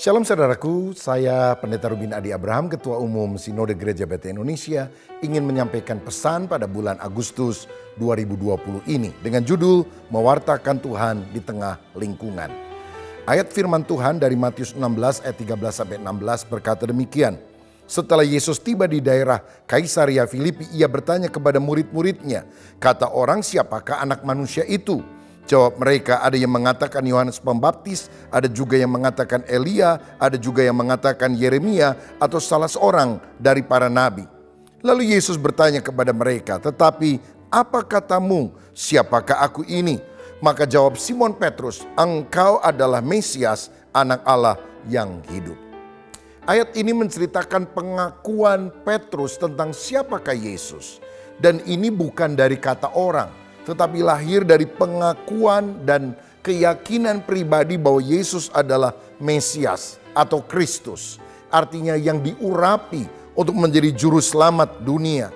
Shalom saudaraku, saya Pendeta Rubin Adi Abraham, Ketua Umum Sinode Gereja BT Indonesia, ingin menyampaikan pesan pada bulan Agustus 2020 ini dengan judul Mewartakan Tuhan di Tengah Lingkungan. Ayat firman Tuhan dari Matius 16 ayat 13-16 berkata demikian. Setelah Yesus tiba di daerah Kaisaria Filipi, ia bertanya kepada murid-muridnya, kata orang, siapakah anak manusia itu? Jawab mereka, ada yang mengatakan Yohanes Pembaptis, ada juga yang mengatakan Elia, ada juga yang mengatakan Yeremia atau salah seorang dari para nabi. Lalu Yesus bertanya kepada mereka, tetapi apa katamu, siapakah aku ini? Maka jawab Simon Petrus, engkau adalah Mesias, anak Allah yang hidup. Ayat ini menceritakan pengakuan Petrus tentang siapakah Yesus. Dan ini bukan dari kata orang, tetapi lahir dari pengakuan dan keyakinan pribadi bahwa Yesus adalah Mesias atau Kristus. Artinya yang diurapi untuk menjadi juru selamat dunia.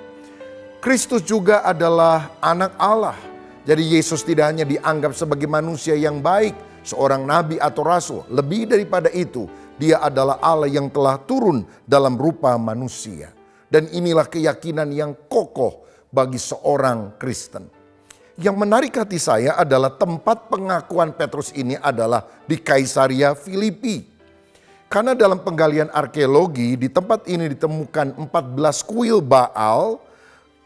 Kristus juga adalah anak Allah. Jadi Yesus tidak hanya dianggap sebagai manusia yang baik, seorang nabi atau rasul. Lebih daripada itu, dia adalah Allah yang telah turun dalam rupa manusia. Dan inilah keyakinan yang kokoh bagi seorang Kristen. Yang menarik hati saya adalah tempat pengakuan Petrus ini adalah di Kaisaria Filipi. Karena dalam penggalian arkeologi di tempat ini ditemukan 14 kuil Baal.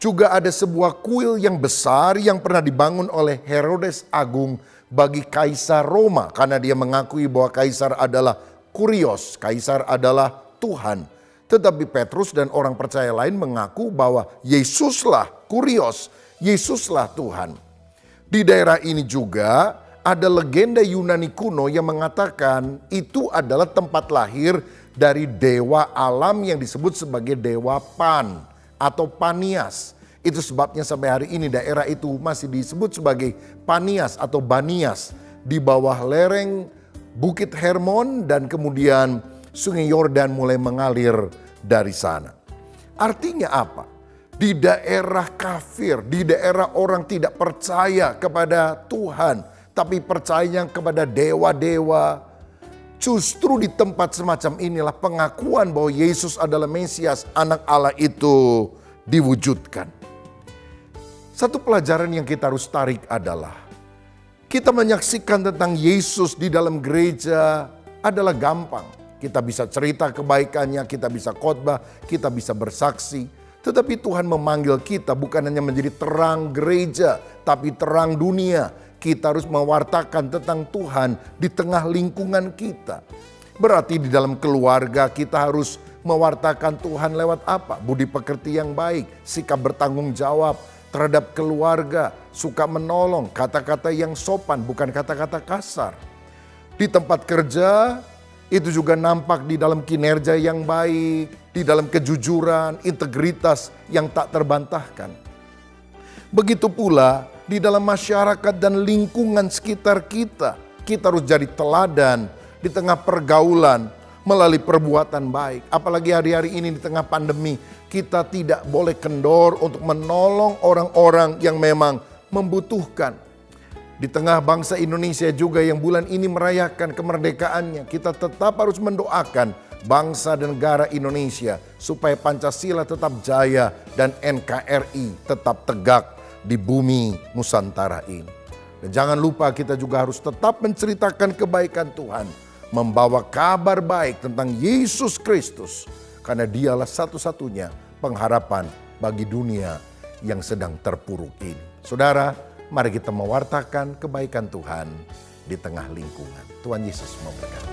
Juga ada sebuah kuil yang besar yang pernah dibangun oleh Herodes Agung bagi Kaisar Roma. Karena dia mengakui bahwa Kaisar adalah Kurios, Kaisar adalah Tuhan. Tetapi Petrus dan orang percaya lain mengaku bahwa Yesuslah Kurios, Yesuslah Tuhan. Di daerah ini juga ada legenda Yunani kuno yang mengatakan itu adalah tempat lahir dari dewa alam yang disebut sebagai dewa Pan atau Panias. Itu sebabnya sampai hari ini daerah itu masih disebut sebagai Panias atau Banias. Di bawah lereng Bukit Hermon dan kemudian Sungai Yordan mulai mengalir dari sana. Artinya apa? Di daerah kafir, di daerah orang tidak percaya kepada Tuhan, tapi percaya kepada dewa-dewa. Justru di tempat semacam inilah pengakuan bahwa Yesus adalah Mesias, anak Allah itu diwujudkan. Satu pelajaran yang kita harus tarik adalah kita menyaksikan tentang Yesus di dalam gereja adalah gampang. Kita bisa cerita kebaikannya, kita bisa khotbah, kita bisa bersaksi. Tetapi Tuhan memanggil kita bukan hanya menjadi terang gereja, tapi terang dunia. Kita harus mewartakan tentang Tuhan di tengah lingkungan kita. Berarti di dalam keluarga kita harus mewartakan Tuhan lewat apa? Budi pekerti yang baik, sikap bertanggung jawab terhadap keluarga, suka menolong, kata-kata yang sopan, bukan kata-kata kasar. Di tempat kerja, itu juga nampak di dalam kinerja yang baik, di dalam kejujuran, integritas yang tak terbantahkan. Begitu pula di dalam masyarakat dan lingkungan sekitar kita. Kita harus jadi teladan di tengah pergaulan melalui perbuatan baik. Apalagi hari-hari ini di tengah pandemi, kita tidak boleh kendor untuk menolong orang-orang yang memang membutuhkan. Di tengah bangsa Indonesia juga yang bulan ini merayakan kemerdekaannya, kita tetap harus mendoakan bangsa dan negara Indonesia supaya Pancasila tetap jaya dan NKRI tetap tegak di bumi Nusantara ini. Dan jangan lupa kita juga harus tetap menceritakan kebaikan Tuhan, membawa kabar baik tentang Yesus Kristus, karena dialah satu-satunya pengharapan bagi dunia yang sedang terpuruk ini. Saudara, mari kita mewartakan kebaikan Tuhan di tengah lingkungan. Tuhan Yesus memberkati.